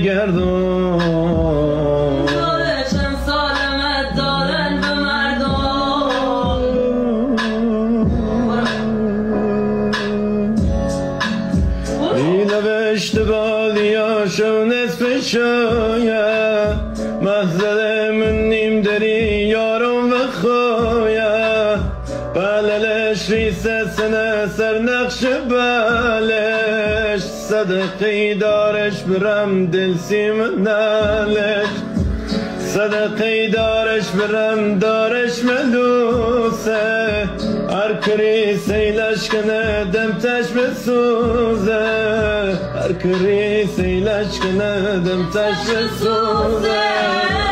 گردون چند سالمت دارن به مردم ای نوشت بالیا نصف شاید محضر من نیم داری یارم و خواید بللش ریسه سنه سر نقش بلش صدقی دارش برم دل سیم نالش صدقی دارش برم دارش ملوسه هر کری سیلش کنه دمتش بسوزه هر کری سیلش کنه دمتش بسوزه